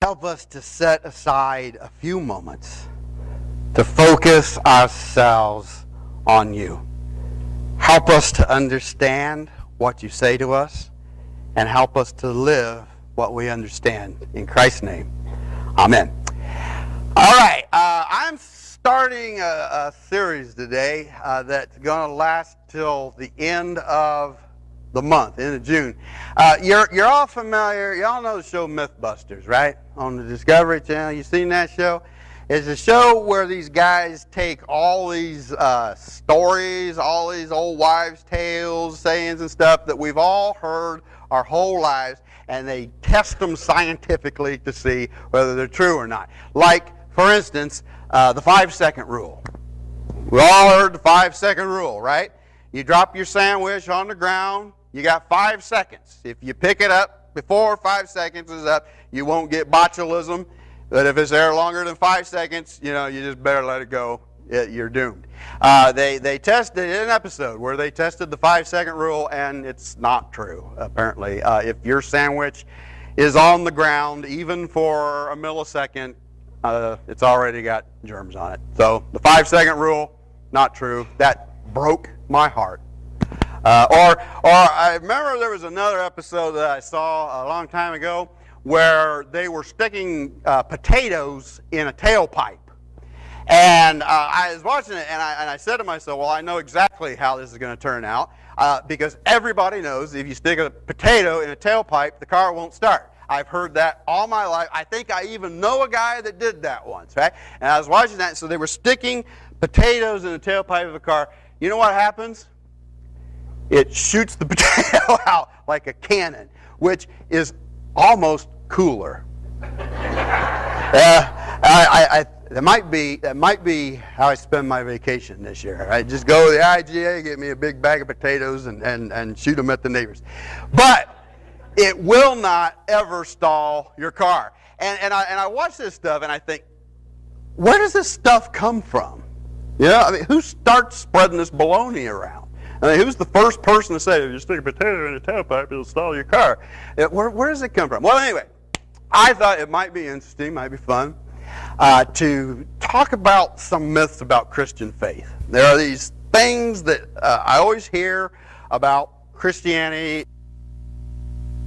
help us to set aside a few moments to focus ourselves on you. Help us to understand what you say to us, and help us to live what we understand. In Christ's name, amen. All right, I'm starting a series today that's going to last till the end of the month, end of June. You're all familiar, you all know the show Mythbusters, right? On the Discovery Channel, you seen that show? It's a show where these guys take all these stories, all these old wives' tales, sayings and stuff that we've all heard our whole lives, and they test them scientifically to see whether they're true or not. Like, for instance, the 5-second rule. We all heard the 5-second rule, right? You drop your sandwich on the ground, you got 5 seconds. If you pick it up before 5 seconds is up, you won't get botulism. But if it's there longer than 5 seconds, you just better let it go. You're doomed. They tested an episode where they tested the 5-second rule, and it's not true, apparently. If your sandwich is on the ground, even for a millisecond, it's already got germs on it. So the 5-second rule, not true. That broke my heart. Or I remember there was another episode that I saw a long time ago where they were sticking potatoes in a tailpipe. And I was watching it, and I said to myself, well, I know exactly how this is going to turn out, because everybody knows if you stick a potato in a tailpipe, the car won't start. I've heard that all my life. I think I even know a guy that did that once, right? And I was watching that, so they were sticking potatoes in the tailpipe of a car. You know what happens? It shoots the potato out like a cannon, which is almost cooler. That might be how I spend my vacation this year. I just go to the IGA, get me a big bag of potatoes, and shoot them at the neighbors. But it will not ever stall your car. And I watch this stuff and I think, where does this stuff come from? Who starts spreading this baloney around? Who's the first person to say, if you stick a potato in a tailpipe, it'll stall your car? Where does it come from? Well, anyway, I thought it might be interesting, might be fun, to talk about some myths about Christian faith. There are these things that I always hear about Christianity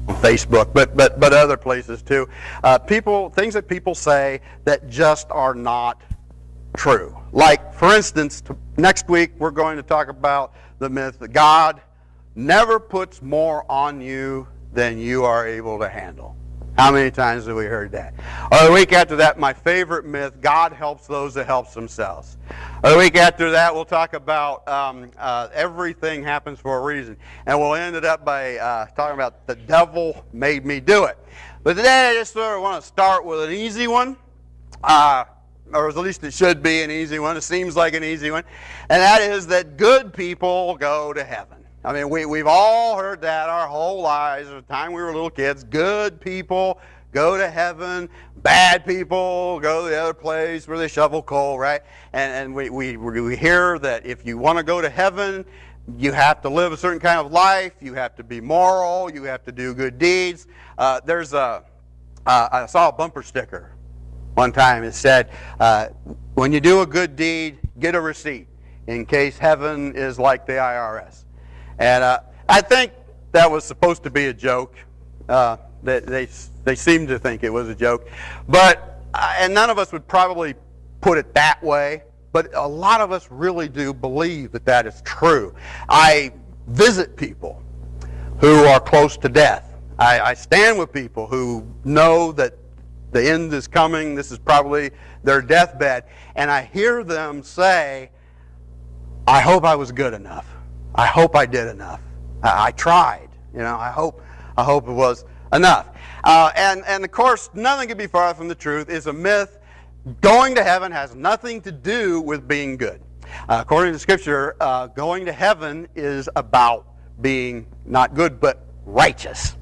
on Facebook, but other places too. Things that people say that just are not true. Like, for instance, next week we're going to talk about the myth that God never puts more on you than you are able to handle. How many times have we heard that? Or the week after that, my favorite myth, God helps those that help themselves. Or the week after that, we'll talk about everything happens for a reason. And we'll end it up by talking about the devil made me do it. But today I just sort of want to start with an easy one. Or at least it should be an easy one. It seems like an easy one. And that is that good people go to heaven. I mean, we've all heard that our whole lives, from the time we were little kids. Good people go to heaven. Bad people go to the other place where they shovel coal, right? And we hear that if you want to go to heaven, you have to live a certain kind of life. You have to be moral. You have to do good deeds. I saw a bumper sticker one time. It said, when you do a good deed, get a receipt in case heaven is like the IRS. And I think that was supposed to be a joke. They seemed to think it was a joke. And none of us would probably put it that way, but a lot of us really do believe that that is true. I visit people who are close to death. I stand with people who know that the end is coming. This is probably their deathbed. And I hear them say, I hope I was good enough. I hope I did enough. I tried. I hope it was enough. And of course, nothing could be farther from the truth. It's a myth. Going to heaven has nothing to do with being good. According to Scripture, going to heaven is about being not good, but righteous.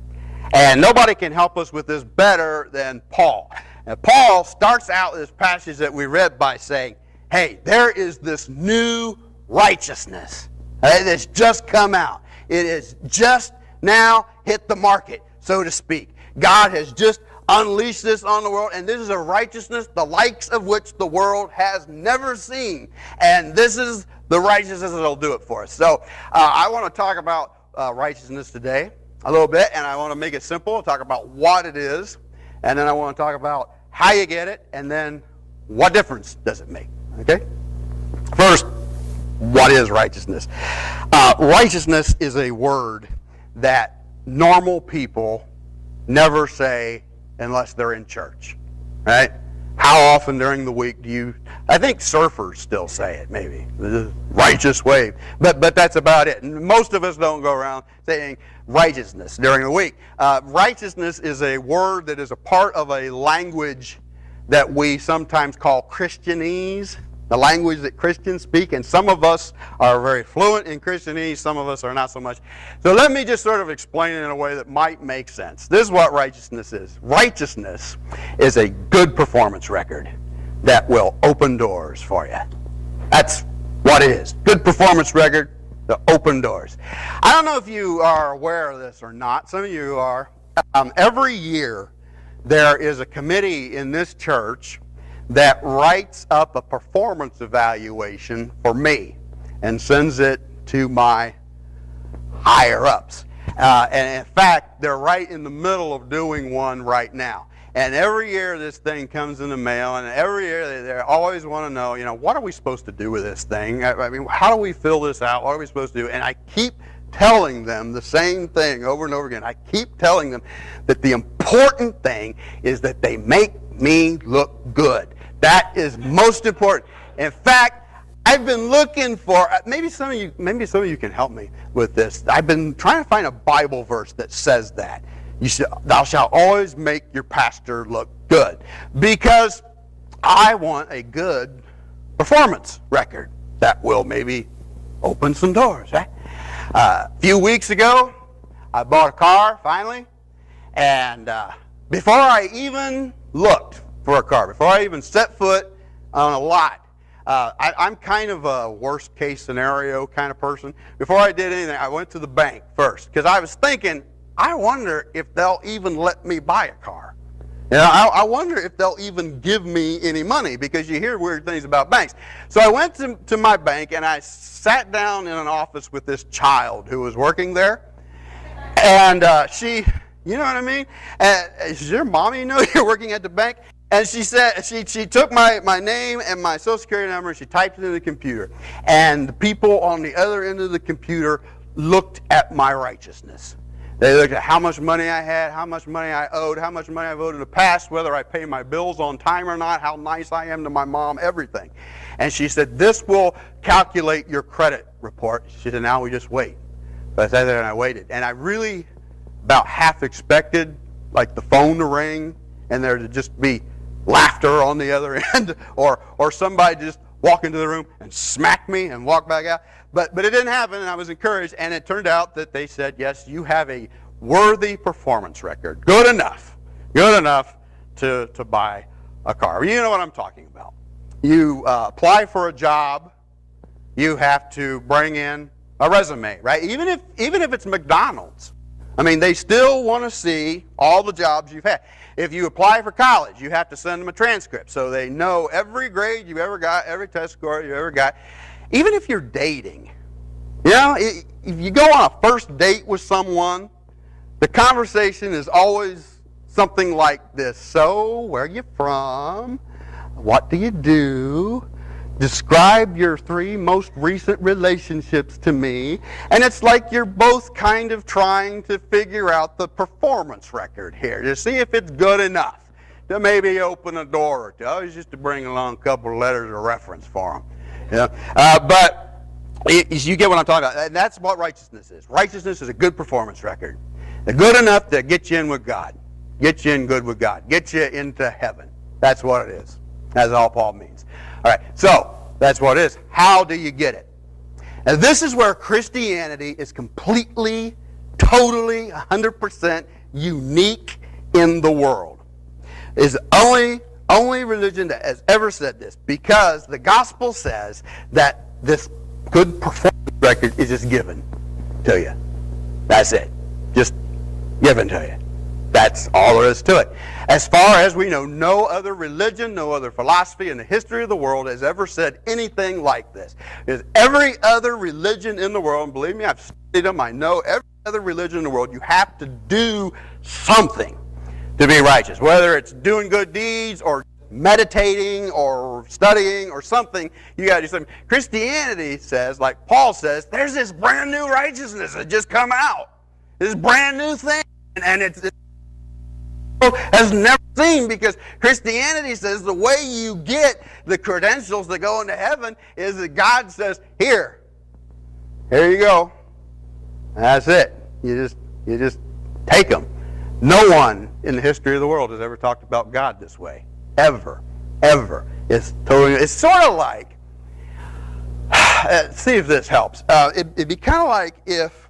And nobody can help us with this better than Paul. And Paul starts out this passage that we read by saying, hey, there is this new righteousness that's just come out. It has just now hit the market, so to speak. God has just unleash this on the world, and this is a righteousness the likes of which the world has never seen. And this is the righteousness that will do it for us. So I want to talk about righteousness today a little bit, and I want to make it simple, talk about what it is, and then I want to talk about how you get it, and then what difference does it make. Okay? First, what is righteousness? Righteousness is a word that normal people never say unless they're in church, right? How often during the week do you, I think surfers still say it, maybe, the righteous wave, but that's about it. And most of us don't go around saying righteousness during the week. Righteousness is a word that is a part of a language that we sometimes call Christianese, the language that Christians speak, and some of us are very fluent in Christianese, some of us are not so much. So let me just sort of explain it in a way that might make sense. This is what righteousness is. Righteousness is a good performance record that will open doors for you. That's what it is. Good performance record to open doors. I don't know if you are aware of this or not. Some of you are. Every year there is a committee in this church that writes up a performance evaluation for me and sends it to my higher-ups. And in fact, they're right in the middle of doing one right now. And every year this thing comes in the mail, and every year they always want to know, what are we supposed to do with this thing? I mean, how do we fill this out? What are we supposed to do? And I keep telling them the same thing over and over again. I keep telling them that the important thing is that they make me look good. That is most important. In fact, I've been looking for, maybe some of you can help me with this. I've been trying to find a Bible verse that says that. Thou shalt always make your pastor look good. Because I want a good performance record that will maybe open some doors, right? A few weeks ago, I bought a car, finally, and before I even looked for a car, before I even set foot on a lot, I'm kind of a worst case scenario kind of person. Before I did anything, I went to the bank first, because I was thinking, I wonder if they'll even let me buy a car. I wonder if they'll even give me any money, because you hear weird things about banks. So I went to my bank, and I sat down in an office with this child who was working there. And she, you know what I mean? Does your mommy know you're working at the bank? And she said, she took my name and my social security number, and she typed it in the computer. And the people on the other end of the computer looked at my righteousness. They looked at how much money I had, how much money I owed, how much money I've owed in the past, whether I pay my bills on time or not, how nice I am to my mom, everything. And she said, this will calculate your credit report. She said, now we just wait. So I sat there and I waited. And I really about half expected, like, the phone to ring and there to just be laughter on the other end, or somebody just walk into the room and smack me and walk back out. But it didn't happen, and I was encouraged, and it turned out that they said, yes, you have a worthy performance record. Good enough to buy a car. You know what I'm talking about. You apply for a job, you have to bring in a resume, right? Even if it's McDonald's. I mean, they still want to see all the jobs you've had. If you apply for college, you have to send them a transcript so they know every grade you've ever got, every test score you've ever got. Even if you're dating, if you go on a first date with someone, the conversation is always something like this. So, where are you from? What do you do? Describe your 3 most recent relationships to me. And it's like you're both kind of trying to figure out the performance record here to see if it's good enough to maybe open a door or two. I was just to bring along a couple of letters of reference for them. But you get what I'm talking about. And that's what righteousness is. Righteousness is a good performance record. Good enough to get you in with God. Get you in good with God. Get you into heaven. That's what it is. That's all Paul means. All right, so that's what it is. How do you get it? And this is where Christianity is completely, totally, 100% unique in the world. It's the only religion that has ever said this, because the gospel says that this good performance record is just given to you. That's it. Just given to you. That's all there is to it. As far as we know, no other religion, no other philosophy in the history of the world has ever said anything like this. Because every other religion in the world, and believe me, I've studied them, I know every other religion in the world, you have to do something to be righteous. Whether it's doing good deeds or meditating or studying or something, you got to do something. Christianity says, like Paul says, there's this brand new righteousness that just come out. This brand new thing. And it's has never seen, because Christianity says the way you get the credentials to go into heaven is that God says, here you go. That's it. You just take them. No one in the history of the world has ever talked about God this way. Ever. It's sort of like, see if this helps. It'd be kind of like if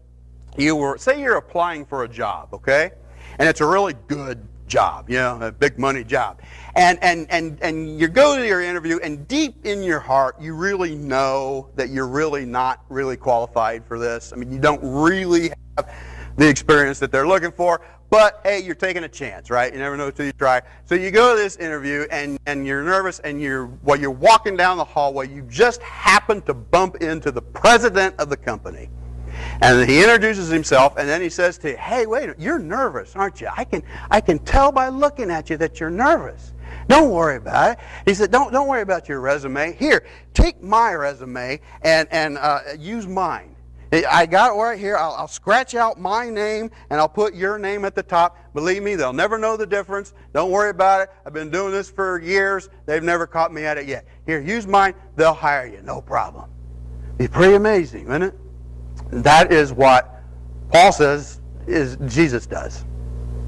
you were, say you're applying for a job, okay? And it's a really good job, a big money job. And you go to your interview, and deep in your heart, you really know that you're really not really qualified for this. I mean, you don't really have the experience that they're looking for, but hey, you're taking a chance, right? You never know until you try. So you go to this interview, and you're nervous, and while you're walking down the hallway, you just happen to bump into the president of the company. And he introduces himself, and then he says to you, hey, wait, you're nervous, aren't you? I can tell by looking at you that you're nervous. Don't worry about it. He said, don't worry about your resume. Here, take my resume and use mine. I got it right here. I'll scratch out my name, and I'll put your name at the top. Believe me, they'll never know the difference. Don't worry about it. I've been doing this for years. They've never caught me at it yet. Here, use mine. They'll hire you. No problem. Be pretty amazing, isn't it? That is what Paul says is Jesus does.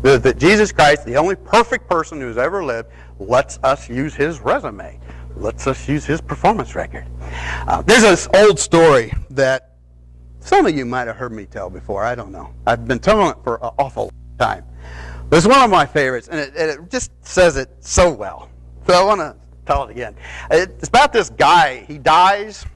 That Jesus Christ, the only perfect person who's ever lived, lets us use his resume, lets us use his performance record. There's this old story that some of you might have heard me tell before. I don't know. I've been telling it for an awful time. But it's one of my favorites, and it just says it so well. So I want to tell it again. It's about this guy. He dies.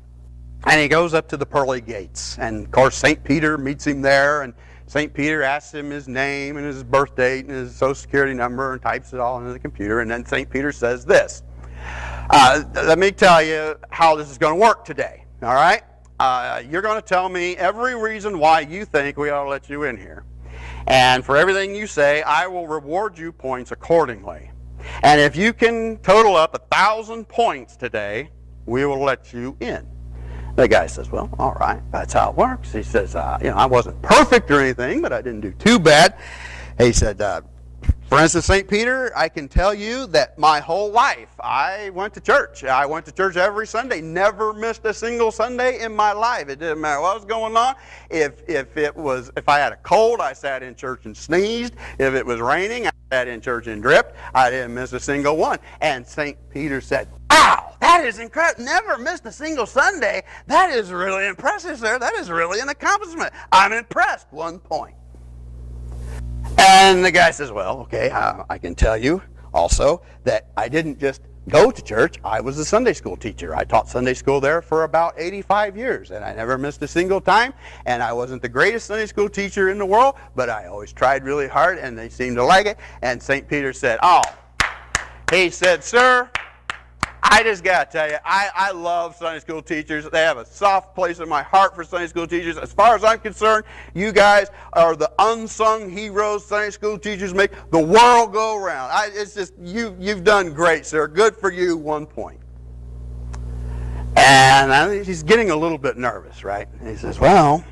And he goes up to the pearly gates. And, of course, St. Peter meets him there. And St. Peter asks him his name and his birth date and his social security number and types it all into the computer. And then St. Peter says this. Let me tell you how this is going to work today. All right? You're going to tell me every reason why you think we ought to let you in here. And for everything you say, I will reward you points accordingly. And if you can total up 1,000 points today, we will let you in. The guy says, well, all right, that's how it works. He says, I wasn't perfect or anything, but I didn't do too bad. He said, for instance, St. Peter, I can tell you that my whole life I went to church. I went to church every Sunday, never missed a single Sunday in my life. It didn't matter what was going on. If I had a cold, I sat in church and sneezed. If it was raining, I sat in church and dripped. I didn't miss a single one. And St. Peter said, wow, that is incredible. Never missed a single Sunday. That is really impressive, sir. That is really an accomplishment. I'm impressed. 1 point. And the guy says, well, okay, I can tell you also that I didn't just go to church. I was a Sunday school teacher. I taught Sunday school there for about 85 years, and I never missed a single time. And I wasn't the greatest Sunday school teacher in the world, but I always tried really hard, and they seemed to like it. And St. Peter said, he said, sir, I just got to tell you, I love Sunday school teachers. They have a soft place in my heart for Sunday school teachers. As far as I'm concerned, you guys are the unsung heroes Sunday school teachers make the world go round. It's just, you've done great, sir. Good for you, 1 point. And he's getting a little bit nervous, right? And he says, well,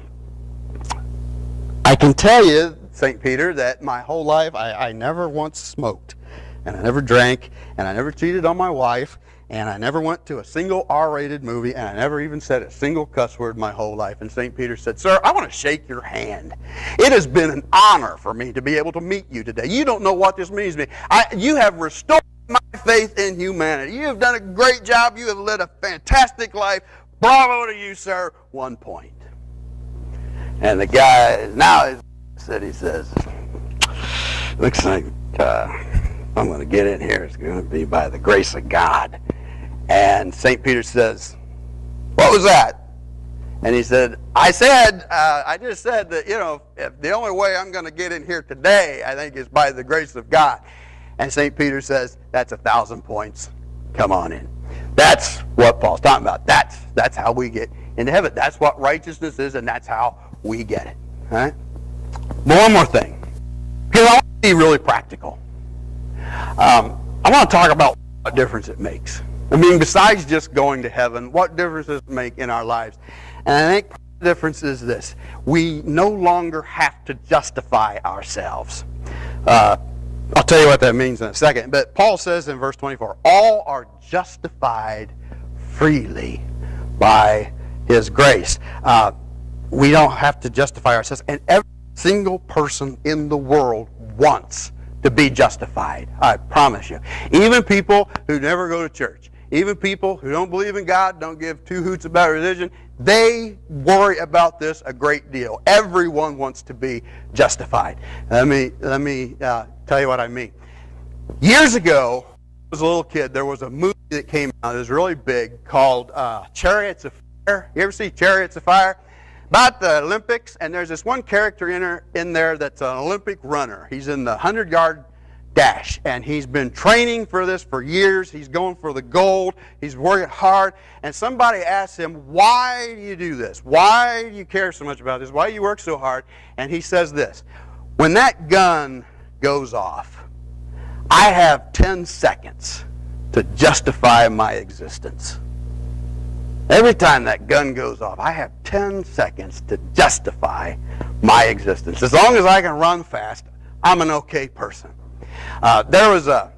I can tell you, St. Peter, that my whole life I never once smoked, and I never drank, and I never cheated on my wife, and I never went to a single R-rated movie, and I never even said a single cuss word my whole life. And St. Peter said, sir, I want to shake your hand. It has been an honor for me to be able to meet you today. You don't know what this means to me. You have restored my faith in humanity. You have done a great job. You have led a fantastic life. Bravo to you, sir. 1 point. And the guy, he says, looks like I'm going to get in here. It's going to be by the grace of God. And St. Peter says, what was that? And he said, I just said that, if the only way I'm going to get in here today, I think, is by the grace of God. And St. Peter says, that's 1,000 points. Come on in. That's what Paul's talking about. That's how we get into heaven. That's what righteousness is, and that's how we get it. All right? But one more thing. Because I want to be really practical. I want to talk about what difference it makes. I mean, besides just going to heaven, what difference does it make in our lives? And I think the difference is this. We no longer have to justify ourselves. I'll tell you what that means in a second. But Paul says in verse 24, all are justified freely by his grace. We don't have to justify ourselves. And every single person in the world wants to be justified. I promise you. Even people who never go to church. Even people who don't believe in God, don't give two hoots about religion, they worry about this a great deal. Everyone wants to be justified. Let me tell you what I mean. Years ago, when I was a little kid, there was a movie that came out. It was really big, called Chariots of Fire. You ever see Chariots of Fire? About the Olympics, and there's this one character in there that's an Olympic runner. He's in the 100-yard dash, and he's been training for this for years. He's going for the gold. He's working hard, and somebody asks him, why do you do this? Why do you care so much about this? Why do you work so hard? And he says this, when that gun goes off, I have 10 seconds to justify my existence. Every time that gun goes off, I have 10 seconds to justify my existence. As long as I can run fast, I'm an okay person. There was a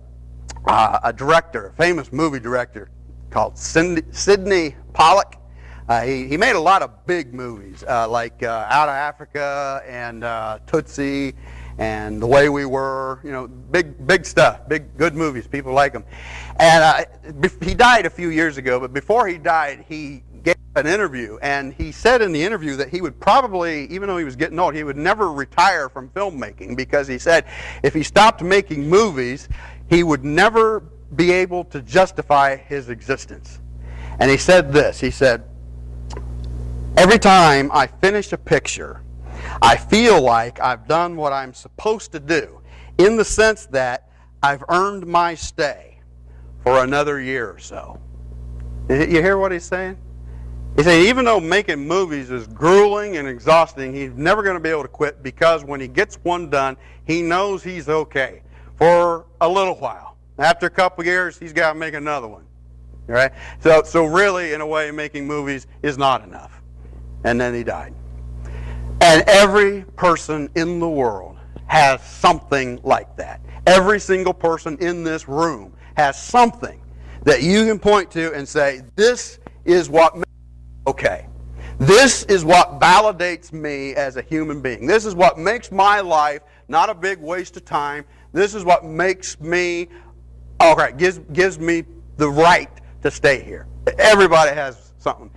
director, a famous movie director called Sidney Pollack. He made a lot of big movies, like Out of Africa and Tootsie and The Way We Were, big stuff, big, good movies. People like them. And he died a few years ago, but before he died, he gave an interview, and he said in the interview that he would probably, even though he was getting old, he would never retire from filmmaking, because he said if he stopped making movies, he would never be able to justify his existence. And he said this, he said, every time I finish a picture, I feel like I've done what I'm supposed to do, in the sense that I've earned my stay for another year or so. You hear what he's saying? He's saying even though making movies is grueling and exhausting, he's never going to be able to quit, because when he gets one done, he knows he's okay for a little while. After a couple years, he's got to make another one. All right? So really, in a way, making movies is not enough. And then he died. And every person in the world has something like that. Every single person in this room has something that you can point to and say, this is what makes me okay. This is what validates me as a human being. This is what makes my life not a big waste of time. This is what makes me, gives me the right to stay here. Everybody has something,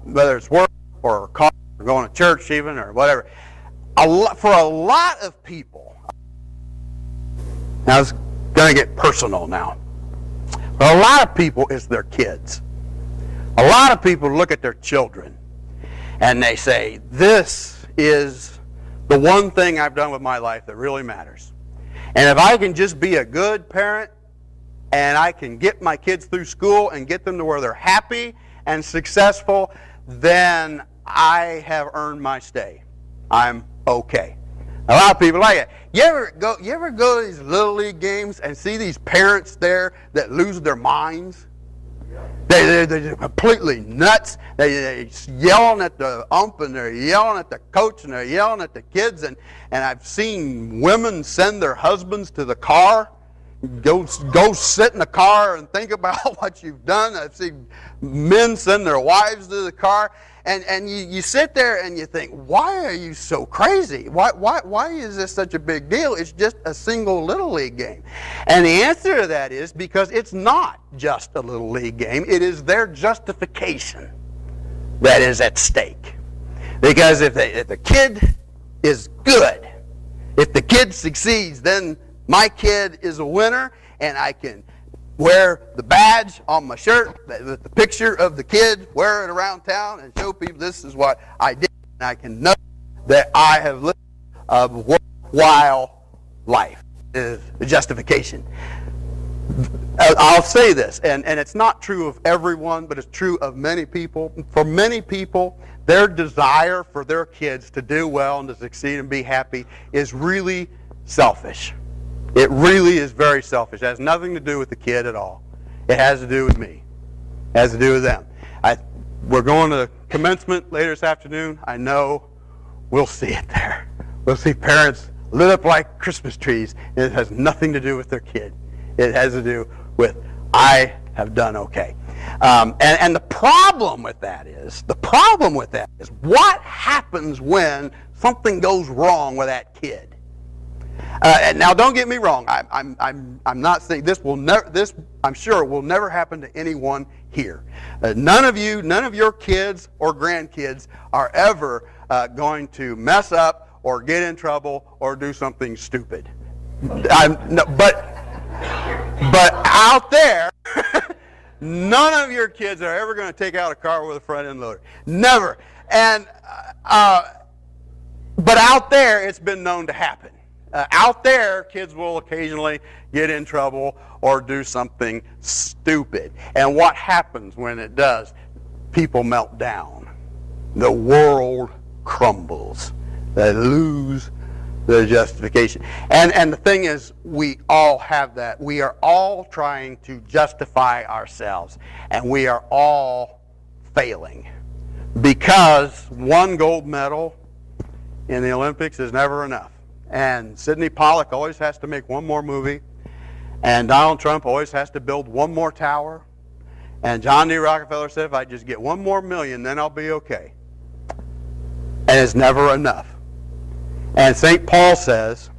whether it's work or college or going to church even or whatever. For a lot of people, now it's going to get personal now. For a lot of people, it's their kids. A lot of people look at their children and they say, this is the one thing I've done with my life that really matters. And if I can just be a good parent and I can get my kids through school and get them to where they're happy and successful, then I have earned my stay. I'm okay. A lot of people like it. You ever go to these Little League games and see these parents there that lose their minds? They're completely nuts. They're yelling at the ump, and they're yelling at the coach, and they're yelling at the kids. And I've seen women send their husbands to the car. Go sit in the car and think about what you've done. I've seen men send their wives to the car. And you sit there and you think, why are you so crazy? Why is this such a big deal? It's just a single Little League game. And the answer to that is because it's not just a Little League game. It is their justification that is at stake. Because if the kid is good, if the kid succeeds, then my kid is a winner, and I can wear the badge on my shirt with the picture of the kid, wear it around town, and show people this is what I did. And I can know that I have lived a worthwhile life. Is the justification. I'll say this, and it's not true of everyone, but it's true of many people. For many people, their desire for their kids to do well and to succeed and be happy is really selfish. It really is very selfish. It has nothing to do with the kid at all. It has to do with me. It has to do with them. We're going to commencement later this afternoon. I know we'll see it there. We'll see parents lit up like Christmas trees. And it has nothing to do with their kid. It has to do with, I have done okay. And the problem with that is what happens when something goes wrong with that kid. And now, don't get me wrong. I'm not saying this will never. This, I'm sure, will never happen to anyone here. None of your kids or grandkids are ever going to mess up or get in trouble or do something stupid. But out there, none of your kids are ever going to take out a car with a front end loader. Never. And but out there, it's been known to happen. Out there, kids will occasionally get in trouble or do something stupid. And what happens when it does? People melt down. The world crumbles. They lose the justification. And the thing is, we all have that. We are all trying to justify ourselves. And we are all failing. Because one gold medal in the Olympics is never enough. And Sidney Pollack always has to make one more movie. And Donald Trump always has to build one more tower. And John D. Rockefeller said, if I just get $1 more million, then I'll be okay. And it's never enough. And St. Paul says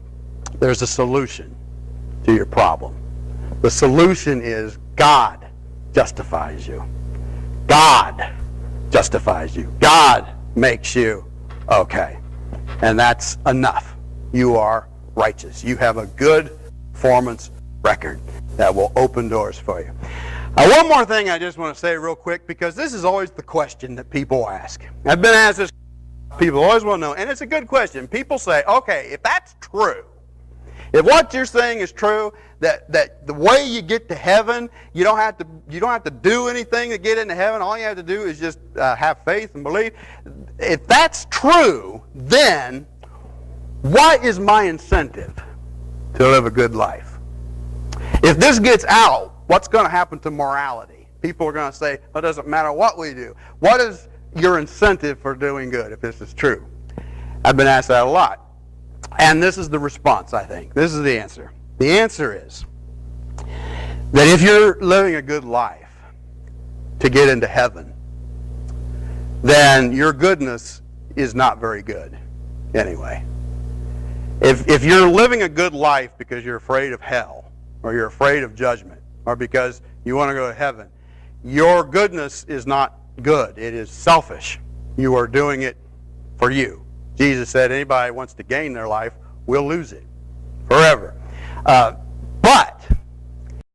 there's a solution to your problem. The solution is God justifies you. God justifies you. God makes you okay. And that's enough. You are righteous. You have a good performance record that will open doors for you. One more thing I just want to say real quick, because this is always the question that people ask. I've been asked this. People always want to know, and it's a good question. People say, okay, if that's true, if what you're saying is true, that the way you get to heaven, you don't have to do anything to get into heaven. All you have to do is just have faith and believe. If that's true, then what is my incentive to live a good life? If this gets out, what's going to happen to morality? People are going to say, well, it doesn't matter what we do. What is your incentive for doing good if this is true? I've been asked that a lot. And this is the response, I think. This is the answer. The answer is that if you're living a good life to get into heaven, then your goodness is not very good anyway. If you're living a good life because you're afraid of hell, or you're afraid of judgment, or because you want to go to heaven, your goodness is not good. It is selfish. You are doing it for you. Jesus said anybody who wants to gain their life will lose it forever.